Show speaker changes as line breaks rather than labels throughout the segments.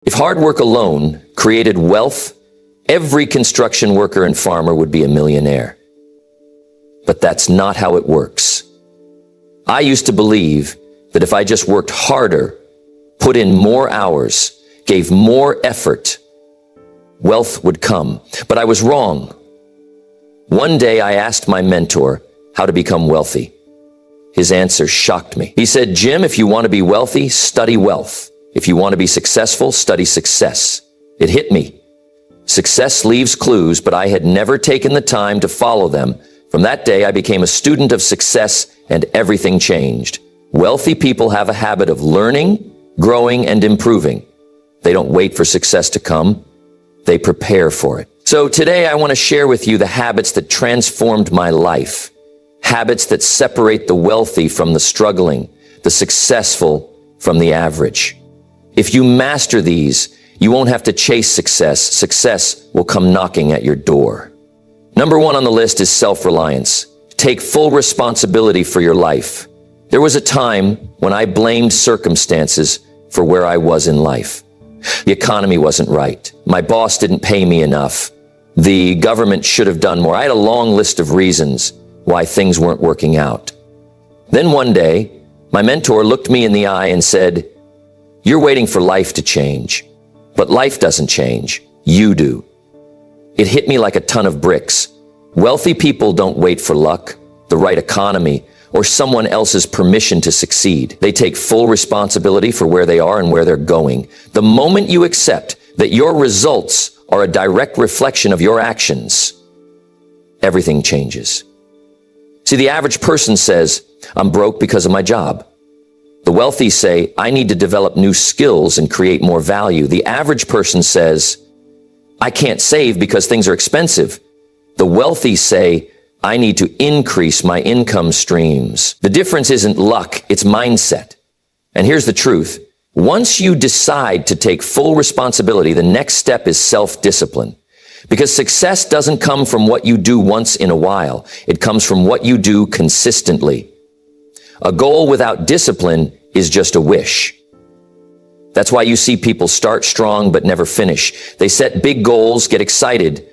If hard work alone created wealth, every construction worker and farmer would be a millionaire. But that's not how it works. I used to believe that if I just worked harder, put in more hours, gave more effort, wealth would come. But I was wrong. One day I asked my mentor how to become wealthy. His answer shocked me. He said, "Jim, if you want to be wealthy, study wealth. If you want to be successful, study success." It hit me. Success leaves clues, but I had never taken the time to follow them. From that day, I became a student of success, and everything changed. Wealthy people have a habit of learning, growing, and improving. They don't wait for success to come. They prepare for it. So today, I want to share with you the habits that transformed my life. Habits that separate the wealthy from the struggling, the successful from the average. If you master these, you won't have to chase success. Success will come knocking at your door. Number one on the list is self-reliance. Take full responsibility for your life. There was a time when I blamed circumstances for where I was in life. The economy wasn't right. My boss didn't pay me enough. The government should have done more. I had a long list of reasons why things weren't working out. Then one day, my mentor looked me in the eye and said, "You're waiting for life to change, but life doesn't change. You do." It hit me like a ton of bricks. Wealthy people don't wait for luck, the right economy, or someone else's permission to succeed. They take full responsibility for where they are and where they're going. The moment you accept that your results are a direct reflection of your actions, everything changes. See, the average person says, "I'm broke because of my job." The wealthy say, "I need to develop new skills and create more value." The average person says, "I can't save because things are expensive." The wealthy say, "I need to increase my income streams." The difference isn't luck, it's mindset. And here's the truth. Once you decide to take full responsibility, the next step is self-discipline. Because success doesn't come from what you do once in a while. It comes from what you do consistently. A goal without discipline is just a wish. That's why you see people start strong but never finish. They set big goals, get excited,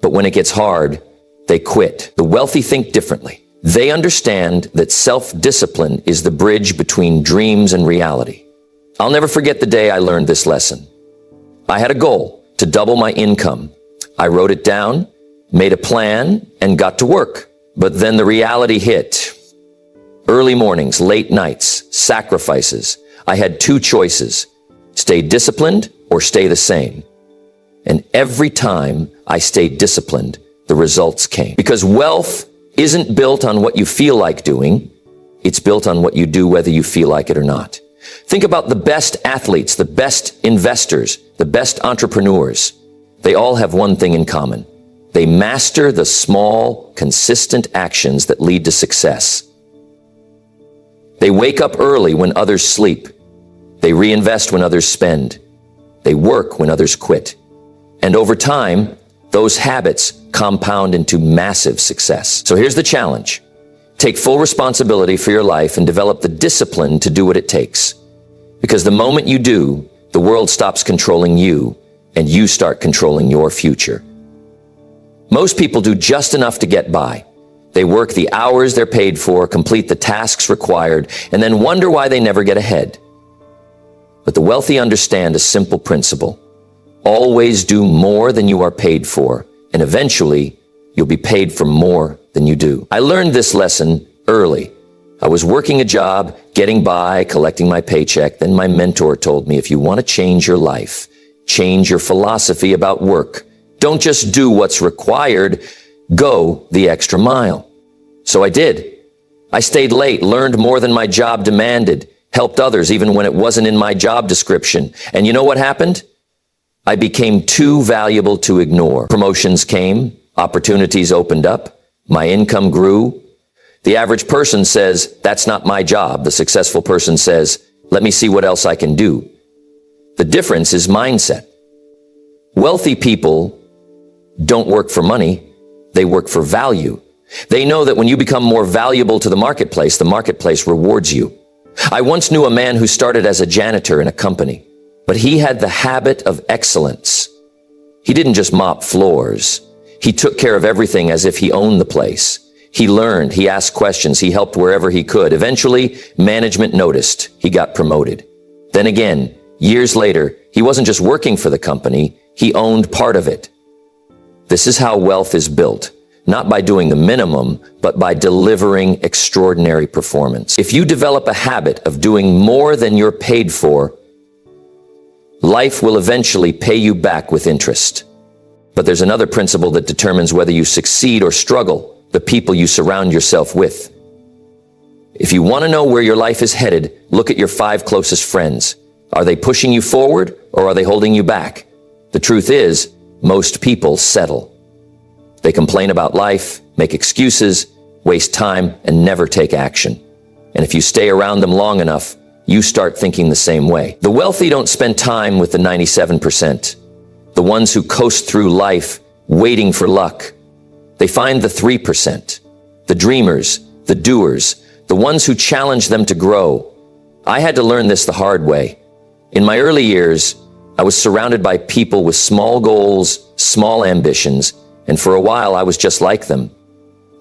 but when it gets hard, they quit. The wealthy think differently. They understand that self-discipline is the bridge between dreams and reality. I'll never forget the day I learned this lesson. I had a goal to double my income. I wrote it down, made a plan, and got to work. But then the reality hit. Early mornings, late nights, sacrifices. I had two choices: stay disciplined or stay the same. And every time I stayed disciplined, the results came. Because wealth isn't built on what you feel like doing. It's built on what you do whether you feel like it or not. Think about the best athletes, the best investors, the best entrepreneurs. They all have one thing in common. They master the small, consistent actions that lead to success. They wake up early when others sleep. They reinvest when others spend. They work when others quit. And over time, those habits compound into massive success. So here's the challenge. Take full responsibility for your life and develop the discipline to do what it takes. Because the moment you do, the world stops controlling you and you start controlling your future. Most people do just enough to get by. They work the hours they're paid for, complete the tasks required, and then wonder why they never get ahead. But the wealthy understand a simple principle. Always do more than you are paid for, and eventually you'll be paid for more than you do. I learned this lesson early. I was working a job, getting by, collecting my paycheck. Then my mentor told me, if you want to change your life, change your philosophy about work. Don't just do what's required, go the extra mile. So I did. I stayed late, learned more than my job demanded, helped others even when it wasn't in my job description. And you know what happened? I became too valuable to ignore. Promotions came, opportunities opened up, my income grew. The average person says, that's not my job. The successful person says, let me see what else I can do. The difference is mindset. Wealthy people don't work for money, they work for value. They know that when you become more valuable to the marketplace rewards you. I once knew a man who started as a janitor in a company. But he had the habit of excellence. He didn't just mop floors. He took care of everything as if he owned the place. He learned, he asked questions, he helped wherever he could. Eventually, management noticed. He got promoted. Then again, years later, he wasn't just working for the company, he owned part of it. This is how wealth is built, not by doing the minimum, but by delivering extraordinary performance. If you develop a habit of doing more than you're paid for, life will eventually pay you back with interest. But there's another principle that determines whether you succeed or struggle: the people you surround yourself with. If you want to know where your life is headed, look at your 5 closest friends. Are they pushing you forward or are they holding you back? The truth is, most people settle. They complain about life, make excuses, waste time, and never take action. And if you stay around them long enough, you start thinking the same way. The wealthy don't spend time with the 97%, the ones who coast through life waiting for luck. They find the 3%, the dreamers, the doers, the ones who challenge them to grow. I had to learn this the hard way. In my early years, I was surrounded by people with small goals, small ambitions, and for a while I was just like them.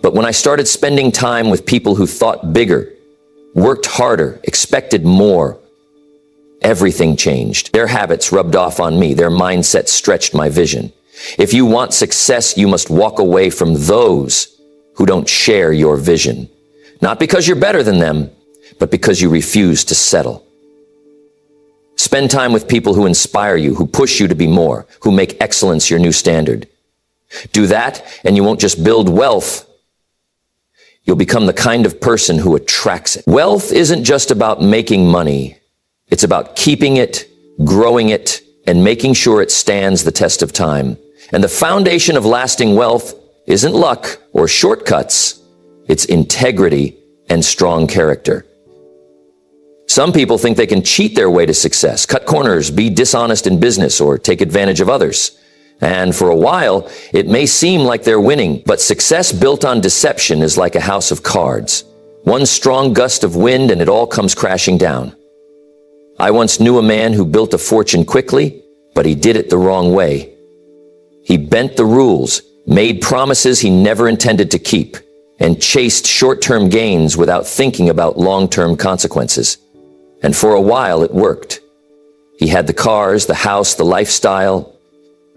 But when I started spending time with people who thought bigger, worked harder, expected more, everything changed. Their habits rubbed off on me. Their mindset stretched my vision. If you want success, you must walk away from those who don't share your vision. Not because you're better than them, but because you refuse to settle. Spend time with people who inspire you, who push you to be more, who make excellence your new standard. Do that, and you won't just build wealth. You'll become the kind of person who attracts it. Wealth isn't just about making money. It's about keeping it, growing it, and making sure it stands the test of time. And the foundation of lasting wealth isn't luck or shortcuts. It's integrity and strong character. Some people think they can cheat their way to success, cut corners, be dishonest in business, or take advantage of others. And for a while, it may seem like they're winning, but success built on deception is like a house of cards. One strong gust of wind and it all comes crashing down. I once knew a man who built a fortune quickly, but he did it the wrong way. He bent the rules, made promises he never intended to keep, and chased short-term gains without thinking about long-term consequences. And for a while, it worked. He had the cars, the house, the lifestyle,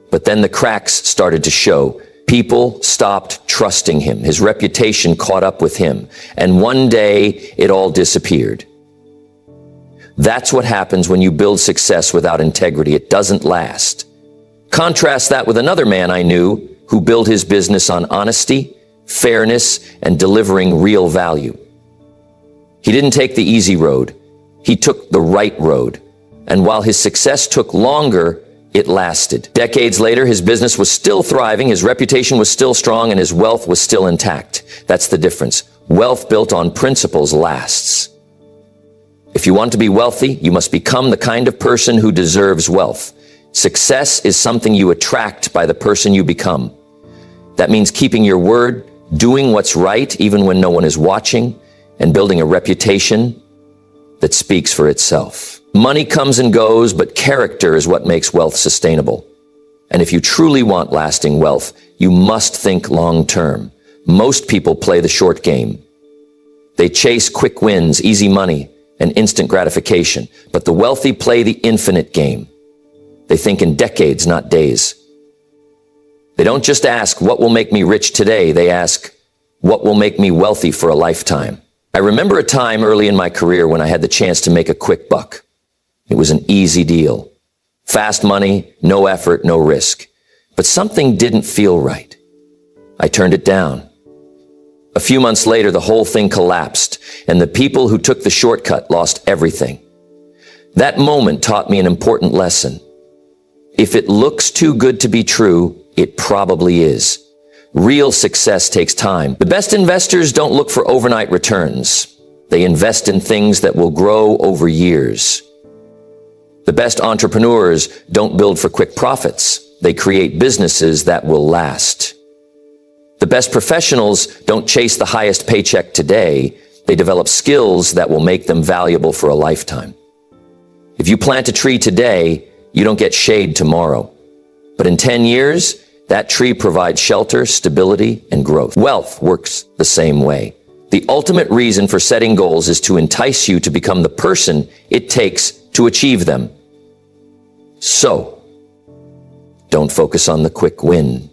but then the cracks started to show. People stopped trusting him. His reputation caught up with him, and one day it all disappeared. That's what happens when you build success without integrity. It doesn't last. Contrast that with another man I knew who built his business on honesty, fairness, and delivering real value. He didn't take the easy road. He took the right road. And while his success took longer, it lasted. Decades later, his business was still thriving, his reputation was still strong, and his wealth was still intact. That's the difference. Wealth built on principles lasts. If you want to be wealthy, you must become the kind of person who deserves wealth. Success is something you attract by the person you become. That means keeping your word, doing what's right even when no one is watching, and building a reputation that speaks for itself. Money comes and goes, but character is what makes wealth sustainable. And if you truly want lasting wealth, you must think long-term. Most people play the short game. They chase quick wins, easy money, and instant gratification. But the wealthy play the infinite game. They think in decades, not days. They don't just ask, what will make me rich today? They ask, what will make me wealthy for a lifetime? I remember a time early in my career when I had the chance to make a quick buck. It was an easy deal. Fast money, no effort, no risk. But something didn't feel right. I turned it down. A few months later, the whole thing collapsed, and the people who took the shortcut lost everything. That moment taught me an important lesson. If it looks too good to be true, it probably is. Real success takes time. The best investors don't look for overnight returns. They invest in things that will grow over years. The best entrepreneurs don't build for quick profits. They create businesses that will last. The best professionals don't chase the highest paycheck today. They develop skills that will make them valuable for a lifetime. If you plant a tree today, you don't get shade tomorrow. But in 10 years, that tree provides shelter, stability, and growth. Wealth works the same way. The ultimate reason for setting goals is to entice you to become the person it takes to achieve them. So, don't focus on the quick win.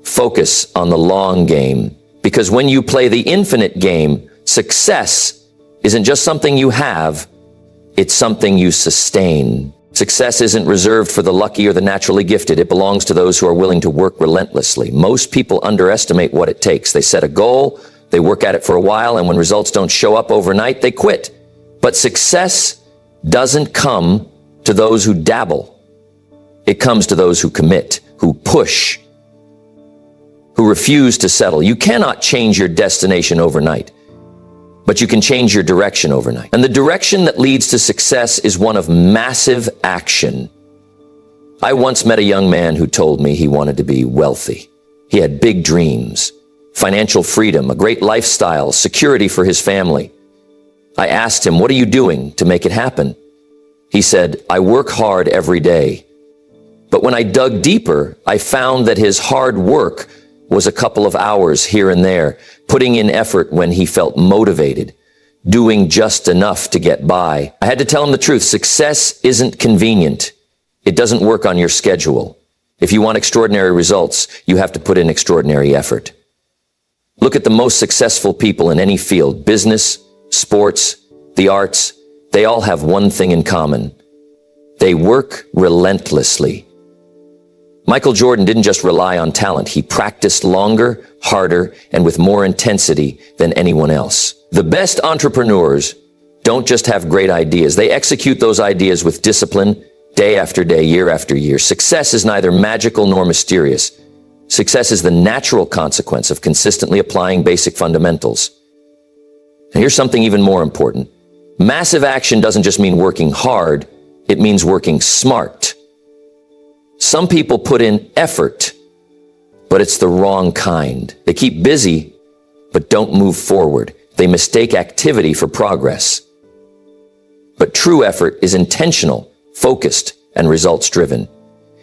Focus on the long game, because when you play the infinite game, success isn't just something you have, it's something you sustain. Success isn't reserved for the lucky or the naturally gifted. It belongs to those who are willing to work relentlessly. Most people underestimate what it takes. They set a goal, they work at it for a while, and when results don't show up overnight, they quit. But success doesn't come to those who dabble. It comes to those who commit, who push, who refuse to settle. You cannot change your destination overnight, but you can change your direction overnight. And the direction that leads to success is one of massive action. I once met a young man who told me he wanted to be wealthy. He had big dreams, financial freedom, a great lifestyle, security for his family. I asked him, "What are you doing to make it happen?" He said, "I work hard every day." But when I dug deeper, I found that his hard work was a couple of hours here and there, putting in effort when he felt motivated, doing just enough to get by. I had to tell him the truth. Success isn't convenient. It doesn't work on your schedule. If you want extraordinary results, you have to put in extraordinary effort. Look at the most successful people in any field, business, sports, the arts. They all have one thing in common. They work relentlessly. Michael Jordan didn't just rely on talent. He practiced longer, harder, and with more intensity than anyone else. The best entrepreneurs don't just have great ideas. They execute those ideas with discipline, day after day, year after year. Success is neither magical nor mysterious. Success is the natural consequence of consistently applying basic fundamentals. And here's something even more important. Massive action doesn't just mean working hard. It means working smart. Some people put in effort, but it's the wrong kind. They keep busy, but don't move forward. They mistake activity for progress. But true effort is intentional, focused, and results-driven.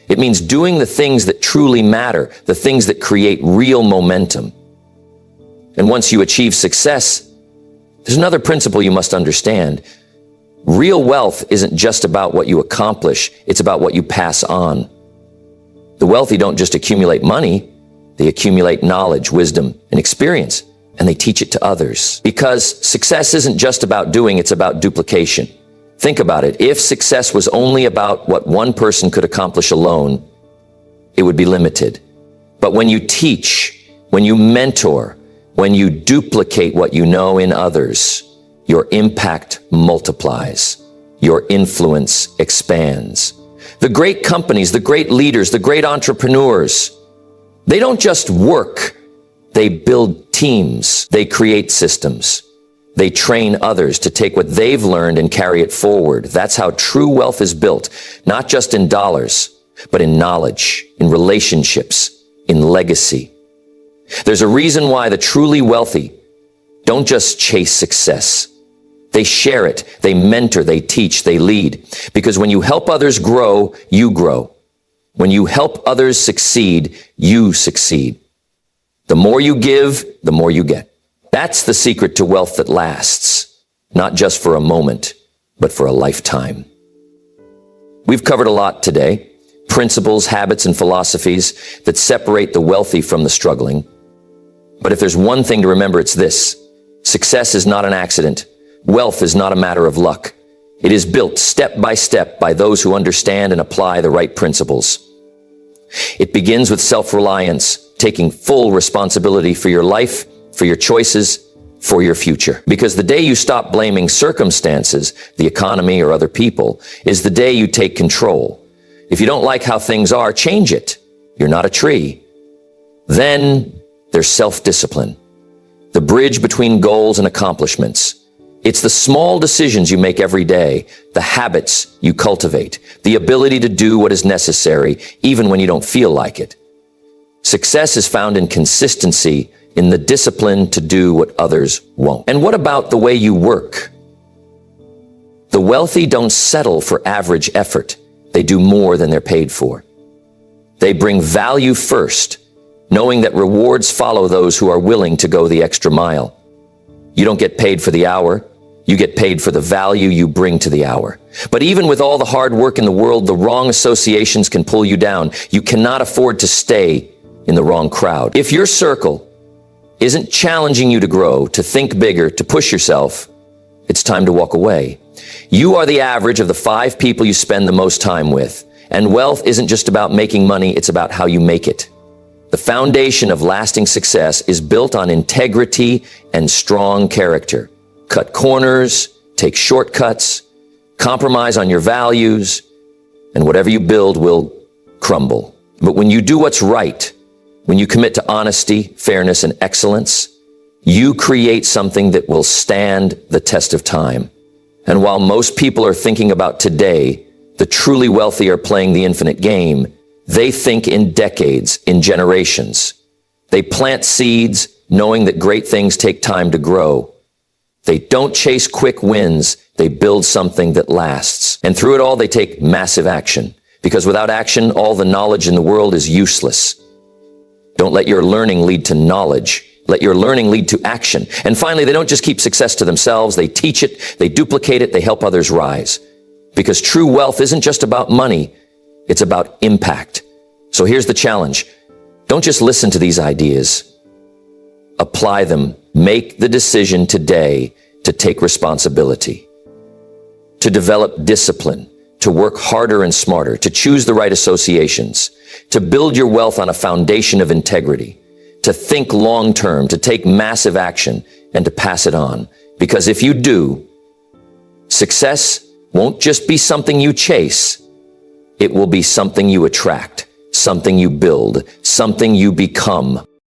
It means doing the things that truly matter, the things that create real momentum. And once you achieve success, there's another principle you must understand. Real wealth isn't just about what you accomplish, it's about what you pass on. The wealthy don't just accumulate money, they accumulate knowledge, wisdom, and experience, and they teach it to others. Because success isn't just about doing, it's about duplication. Think about it. If success was only about what one person could accomplish alone, it would be limited. But when you teach, when you mentor, when you duplicate what you know in others, your impact multiplies, your influence expands. The great companies, the great leaders, the great entrepreneurs, they don't just work, they build teams, they create systems. They train others to take what they've learned and carry it forward. That's how true wealth is built, not just in dollars, but in knowledge, in relationships, in legacy. There's a reason why the truly wealthy don't just chase success. They share it, they mentor, they teach, they lead. Because when you help others grow, you grow. When you help others succeed, you succeed. The more you give, the more you get. That's the secret to wealth that lasts, not just for a moment, but for a lifetime. We've covered a lot today, principles, habits, and philosophies that separate the wealthy from the struggling. But if there's one thing to remember, it's this. Success is not an accident. Wealth is not a matter of luck. It is built step by step by those who understand and apply the right principles. It begins with self-reliance, taking full responsibility for your life, for your choices, for your future. Because the day you stop blaming circumstances, the economy, or other people, is the day you take control. If you don't like how things are, change it. You're not a tree. Then there's self-discipline, the bridge between goals and accomplishments. It's the small decisions you make every day, the habits you cultivate, the ability to do what is necessary, even when you don't feel like it. Success is found in consistency, in the discipline to do what others won't. And what about the way you work? The wealthy don't settle for average effort. They do more than they're paid for. They bring value first, knowing that rewards follow those who are willing to go the extra mile. You don't get paid for the hour. You get paid for the value you bring to the hour. But even with all the hard work in the world, the wrong associations can pull you down. You cannot afford to stay in the wrong crowd. If your circle isn't challenging you to grow, to think bigger, to push yourself, it's time to walk away. You are the average of the 5 people you spend the most time with. And wealth isn't just about making money, it's about how you make it. The foundation of lasting success is built on integrity and strong character. Cut corners, take shortcuts, compromise on your values, and whatever you build will crumble. But when you do what's right, when you commit to honesty, fairness, and excellence, you create something that will stand the test of time. And while most people are thinking about today, the truly wealthy are playing the infinite game. They think in decades, in generations. They plant seeds, knowing that great things take time to grow. They don't chase quick wins. They build something that lasts. And through it all, they take massive action. Because without action, all the knowledge in the world is useless. Don't let your learning lead to knowledge. Let your learning lead to action. And finally, they don't just keep success to themselves. They teach it, they duplicate it, they help others rise. Because true wealth isn't just about money, it's about impact. So here's the challenge. Don't just listen to these ideas. Apply them. Make the decision today to take responsibility, to develop discipline, to work harder and smarter, to choose the right associations, to build your wealth on a foundation of integrity, to think long-term, to take massive action, and to pass it on. Because if you do, success won't just be something you chase. It will be something you attract, something you build, something you become.